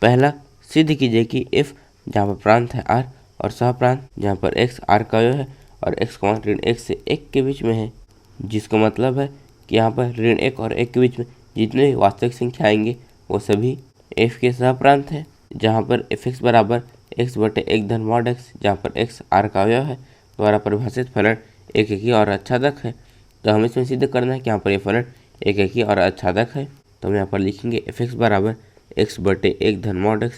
पहला सिद्ध कीजिए कि f जहाँ पर प्रांत है r और सहप्रांत जहाँ पर x r का अवयव है और x, ऋण 1 से 1 के बीच में है, जिसका मतलब है कि यहाँ पर ऋण 1 और 1 के बीच में जितने भी वास्तविक संख्या आएंगे वो सभी f के सहप्रांत है। जहाँ पर fx बराबर x बटे 1 धन मॉड x, जहाँ पर x r का अवयव है, द्वारा परिभाषित फलन एक एकी और आच्छादक है। तो हमें इसमें सिद्ध करना है कि यहाँ पर ये फलन एक एकी और आच्छादक है। तो हम यहाँ पर लिखेंगे fx बराबर x बटे 1 धन मॉड x,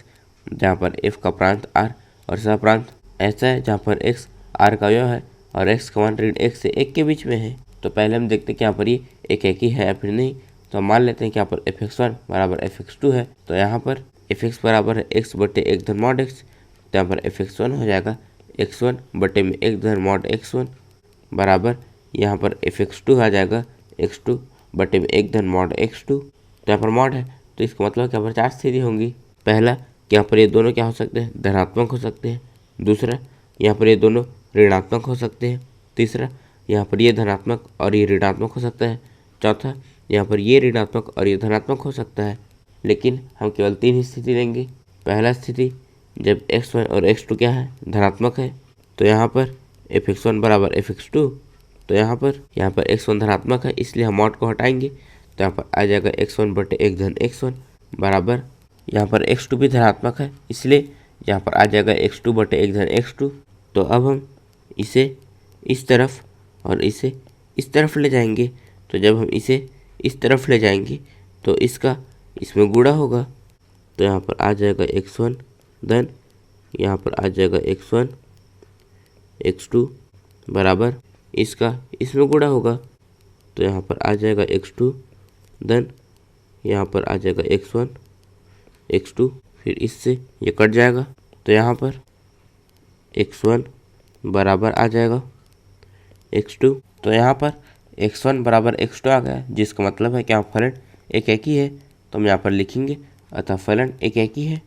जहाँ पर f का प्रांत r और सहप्रांत ऐसा है जहाँ पर x r का अवयव है और x का मान ऋण 1 से 1 के बीच में है। तो पहले हम देखते हैं कि यहाँ पर ये एक एकी है या फिर नहीं। तो हम मान लेते हैं कि यहाँ पर fx1 बराबर fx2 है। तो यहाँ पर fx बराबर है x बटे 1 धन मॉड x, तो यहाँ पर fx1 हो जाएगा x1 बटे में 1 धन मॉड x1 बराबर यहाँ पर fx2 आ जाएगा x2 बटे में 1 धन मॉड x2। तो यहाँ पर मॉड है तो इसका मतलब कि यहाँ पर 4 स्थिति होंगी। पहला कि यहाँ पर ये दोनों क्या हो सकते हैं, धनात्मक हो सकते हैं। दूसरा, यहाँ पर ये दोनों ऋणात्मक हो सकते हैं। तीसरा, यहाँ पर ये धनात्मक और ये ऋणात्मक हो सकता है। चौथा, यहाँ पर ये ऋणात्मक और ये धनात्मक हो सकता है। लेकिन हम केवल 3 ही स्थिति लेंगे। पहला स्थिति जब x1 और x2 क्या है, धनात्मक है, तो यहाँ पर fx1 बराबर fx2। तो यहाँ पर x1 धनात्मक है, इसलिए हम मॉड को हटाएंगे। तो यहाँ पर आ जाएगा x1 बटे 1 धन x1 बराबर यहाँ पर x2 भी धनात्मक है, इसलिए यहाँ पर आ जाएगा x2 बटे 1 धन x2। तो अब हम इसे इस तरफ और इसे इस तरफ ले जाएंगे। तो जब हम इसे इस तरफ ले जाएंगे तो इसका इसमें गुणा होगा। तो यहाँ पर आ जाएगा x1 धन यहाँ पर आ जाएगा x1 x2 बराबर इसका इसमें गुणा होगा। तो यहाँ पर आ जाएगा x2 धन यहाँ पर आ जाएगा x1 x2, फिर इससे ये कट जाएगा। तो यहाँ पर x1 बराबर आ जाएगा x2। तो यहाँ पर x1 बराबर x2 आ गया, जिसका मतलब है कि यहाँ फलन एक एकी है। तो हम यहाँ पर लिखेंगे अतः फलन एक एकी है।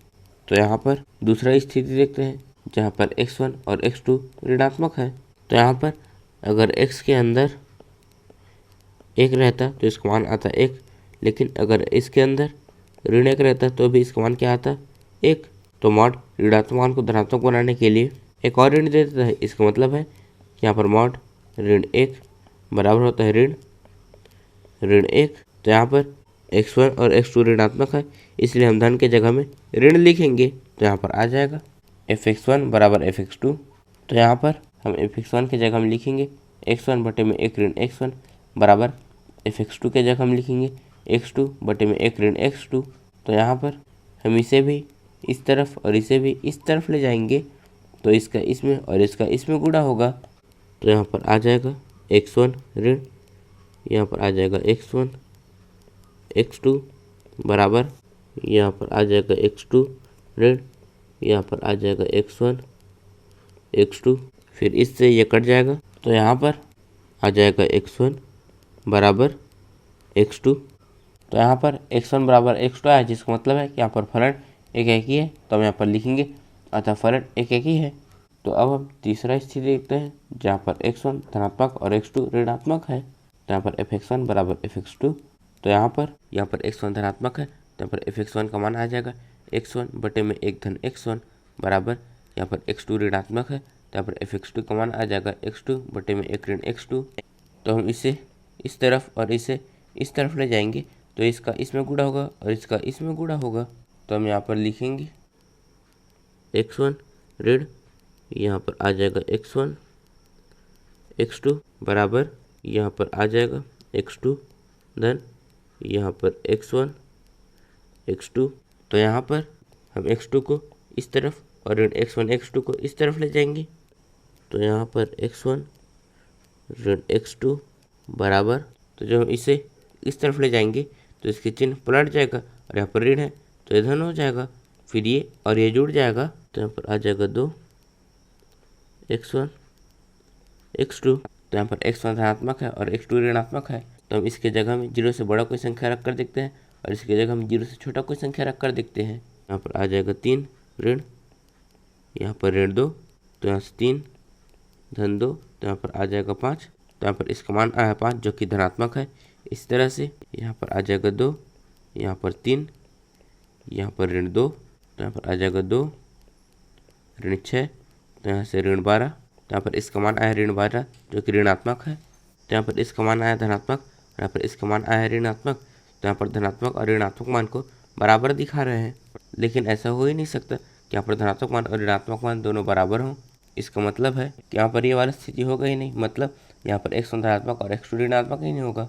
तो यहाँ पर दूसरा स्थिति देखते हैं जहाँ पर x1 और x2 ऋणात्मक है। तो यहाँ पर अगर x के अंदर 1 रहता तो इसका मान आता 1, लेकिन अगर इसके अंदर ऋण 1 रहता तो भी इसका मान क्या आता 1। तो मॉड ऋणात्मक मान को धनात्मक बनाने के लिए एक और ऋण दे देता है। इसका मतलब है कि यहाँ पर मॉड ऋण 1 बराबर होता है ऋण 1। तो यहाँ पर x1 और x2 ऋणात्मक है, इसलिए हम धन के जगह में ऋण लिखेंगे। तो यहाँ पर आ जाएगा fx1 बराबर fx2। तो यहाँ पर हम fx1 के जगह हम लिखेंगे x1 बटे में 1 ऋण x1 बराबर fx2 के जगह हम लिखेंगे x2 बटे में 1 ऋण x2। तो यहाँ पर हम इसे भी इस तरफ और इसे भी इस तरफ ले जाएंगे, तो इसका इसमें और इसका इसमें गुणा होगा। तो यहाँ पर आ जाएगा x1 ऋण यहाँ पर आ जाएगा x1 x2 बराबर यहाँ पर आ जाएगा x2 ऋण यहाँ पर आ जाएगा x1 x2, फिर इससे ये कट जाएगा। तो यहाँ पर आ जाएगा x1 बराबर x2। तो यहाँ पर x1 बराबर x2 है, जिसका मतलब है कि यहाँ पर फलन एक एकी है। तो हम यहाँ पर लिखेंगे अतः फलन एक एकी है। तो अब हम तीसरा स्थिति देखते हैं जहाँ पर x1 धनात्मक और x2 ऋणात्मक है। तो यहाँ पर fx1 बराबर fx2। तो यहाँ पर x1 धनात्मक है, तो यहाँ पर fx1 का मान आ जाएगा x1 बटे में 1 धन x1 बराबर यहाँ पर x2 ऋणात्मक है, तो यहाँ पर fx2 का मान आ जाएगा x2 बटे में 1 ऋण x2। तो हम इसे इस तरफ और इसे इस तरफ ले जाएंगे, तो इसका इसमें गुणा होगा और इसका इसमें गुणा होगा। तो हम यहाँ पर लिखेंगे x1 ऋण यहाँ पर आ जाएगा x1 x2 बराबर यहाँ पर आ जाएगा x2 धन यहाँ पर x1 x2। तो यहाँ पर हम x2 को इस तरफ और ऋण x1 x2 को इस तरफ ले जाएंगे। तो यहाँ पर x1 ऋण x2 बराबर, तो जब हम इसे इस तरफ ले जाएंगे तो इसके चिन्ह पलट जाएगा और यहाँ पर ऋण है तो ये धन हो जाएगा, फिर ये और ये जुड़ जाएगा। तो यहाँ पर आ जाएगा 2 x1 x2। तो यहाँ पर x1 धनात्मक है और x2 ऋणात्मक है, तो हम इसके जगह में 0 से बड़ा कोई संख्या रख कर देखते हैं और इसके जगह हम 0 से छोटा कोई संख्या रख कर देखते हैं। यहाँ पर आ जाएगा 3 ऋण यहाँ पर ऋण 2, तो यहाँ से 3 धन 2, तो यहाँ पर आ जाएगा 5। तो यहाँ पर इसका मान आया 5 जो कि धनात्मक है। इस तरह से यहाँ पर आ जाएगा 2, यहाँ पर 3, यहाँ पर ऋण 2, तो यहाँ पर आ जाएगा 2 ऋण 6, तो यहाँ से ऋण 12, तो यहाँ पर इसका मान आया ऋण 12 जो कि ऋणात्मक है, तो यहाँ पर इसका मान आया धनात्मक, यहाँ पर इसका मान आया ऋणात्मक, तो यहाँ पर धनात्मक और ऋणात्मक मान को बराबर दिखा रहे हैं। लेकिन ऐसा हो ही नहीं सकता कि यहाँ पर धनात्मक मान और ऋणात्मक मान दोनों बराबर हों। इसका मतलब है कि यहाँ पर ये वाली स्थिति होगा ही नहीं, मतलब यहाँ पर x1 धनात्मक और x2 ऋणात्मक ही नहीं होगा,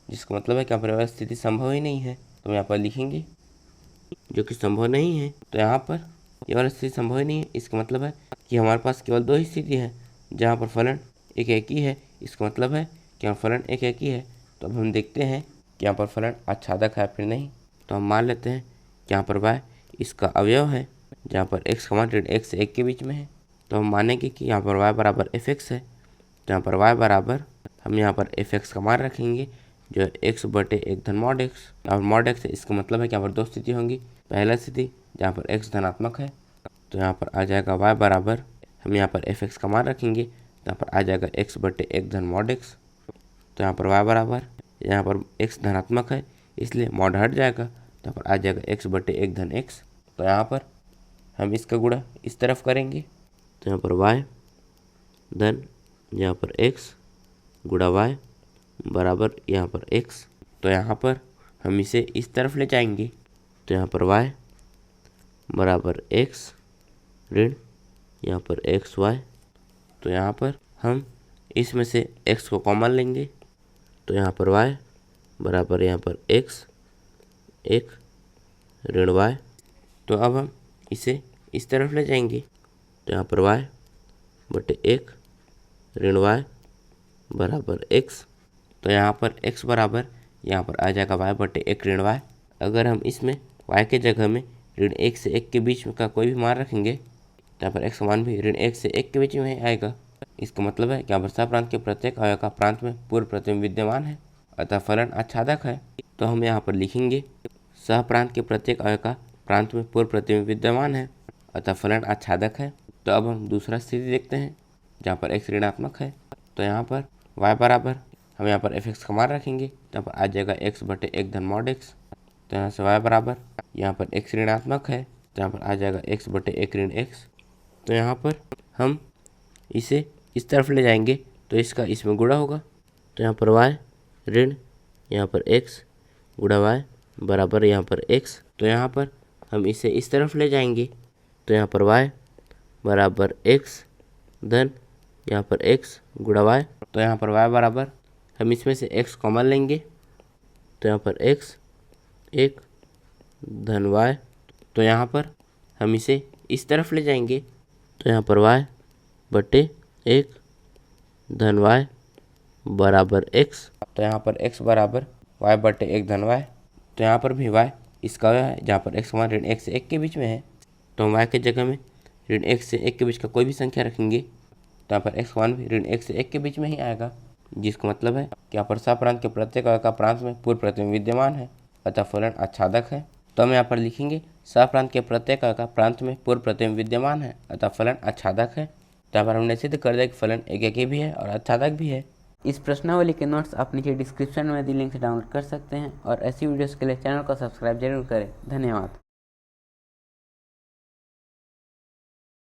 जिसका मतलब है कि यहाँ पर वाली स्थिति संभव ही नहीं है। तो हम यहाँ पर लिखेंगे जो कि संभव नहीं है। तो यहाँ पर ये वाली स्थिति संभव ही नहीं है, इसका मतलब है कि हमारे पास केवल 2 ही स्थिति है जहाँ पर फलन एक ही है। इसका मतलब है कि यहाँ फलन एक ही है। तो अब हम देखते हैं कि यहाँ पर फलन आच्छादक है फिर नहीं। तो हम मान लेते हैं कि यहाँ पर y इसका अवयव है, जहाँ पर x का मान ऋण 1 से 1 के बीच में है। तो हम मानेंगे कि यहाँ पर y बराबर fx है। तो यहाँ पर y बराबर हम यहाँ पर fx का मान रखेंगे जो है x बटे 1 धन मॉड x। और मॉड x है, इसका मतलब है कि यहाँ पर 2 स्थिति होंगी। पहला स्थिति जहाँ पर x धनात्मक है, तो यहाँ पर आ जाएगा y बराबर हम यहाँ पर fx का मान रखेंगे, तो यहाँ पर आ जाएगा x बटे 1 धन मॉड x। तो यहाँ पर y बराबर यहाँ पर x धनात्मक है इसलिए मॉड हट जाएगा, तो यहाँ पर आ जाएगा x बटे 1 धन x। तो यहाँ पर हम इसका गुणा इस तरफ करेंगे, तो यहाँ पर y धन यहाँ पर x गुणा y बराबर यहाँ पर x। तो यहाँ पर हम इसे इस तरफ ले जाएंगे, तो यहाँ पर y बराबर x ऋण यहाँ पर xy। तो यहाँ पर हम इसमें से x को कॉमन लेंगे, तो यहाँ पर y बराबर यहाँ पर x 1 ऋण y। तो अब हम इसे इस तरफ ले जाएंगे, तो यहाँ पर y बटे 1 ऋण y बराबर x। तो यहाँ पर x बराबर यहाँ पर आ जाएगा y बटे 1 ऋण y। अगर हम इसमें y के जगह में ऋण 1 से 1 के बीच में का कोई भी मान रखेंगे, तो यहाँ पर x मान भी ऋण 1 से 1 के बीच में आएगा। इसका मतलब है कि यहाँ पर सप्रांत के प्रत्येक अवयव का प्रांत में पूर्व प्रतिबिंब विद्यमान है, अतः फलन आच्छादक है। तो हम यहाँ पर लिखेंगे सहप्रांत के प्रत्येक अवयव का प्रांत में पूर्व प्रतिबिंब विद्यमान है, अतः फलन आच्छादक है। तो अब हम दूसरा स्थिति देखते हैं जहाँ पर x ऋणात्मक है। तो यहाँ पर y बराबर हम यहाँ पर fx का मान रखेंगे, तो यहाँ पर आ जाएगा x बटे 1 धन मॉड x। तो यहाँ से y बराबर यहाँ पर x ऋणात्मक है, तो यहाँ पर आ जाएगा x बटे 1 ऋण x। तो यहाँ पर हम इसे इस तरफ ले जाएंगे, तो इसका इसमें गुणा होगा, तो यहाँ पर y ऋण यहाँ पर x गुणा y बराबर यहाँ पर x। तो यहाँ पर हम इसे इस तरफ ले जाएंगे, तो यहाँ पर y बराबर x धन यहाँ पर x गुणा y। तो यहाँ पर y बराबर हम इसमें से x कॉमन लेंगे, तो यहाँ पर x 1 धन y। तो यहाँ पर हम इसे इस तरफ ले जाएंगे, तो यहाँ पर y बटे 1 धन y बराबर x। तो यहाँ पर x बराबर y बटे 1 धन y। तो यहाँ पर भी y इसका है, जहाँ पर x मान ऋण 1 से 1 के बीच में है, तो हम y के जगह में ऋण 1 से 1 के बीच का कोई भी संख्या रखेंगे, तो यहाँ पर x मान भी ऋण 1 से 1 के बीच में ही आएगा, जिसका मतलब है कि यहाँ पर सप्रांत के प्रत्येक अवयव का प्रांत में पूर्व प्रतिबिंब विद्यमान है, अतः फलन आच्छादक है। तो हम यहाँ पर लिखेंगे सप्रांत के प्रत्येक अवयव का प्रांत में पूर्व प्रतिबिंब विद्यमान है, अतः फलन आच्छादक है। तो यहाँ पर हमने सिद्ध कर दिया कि फलन एक भी है और आच्छादक भी है। इस प्रश्नावली के नोट्स आप नीचे डिस्क्रिप्शन में दी लिंक से डाउनलोड कर सकते हैं और ऐसी वीडियोस के लिए चैनल को सब्सक्राइब जरूर करें। धन्यवाद।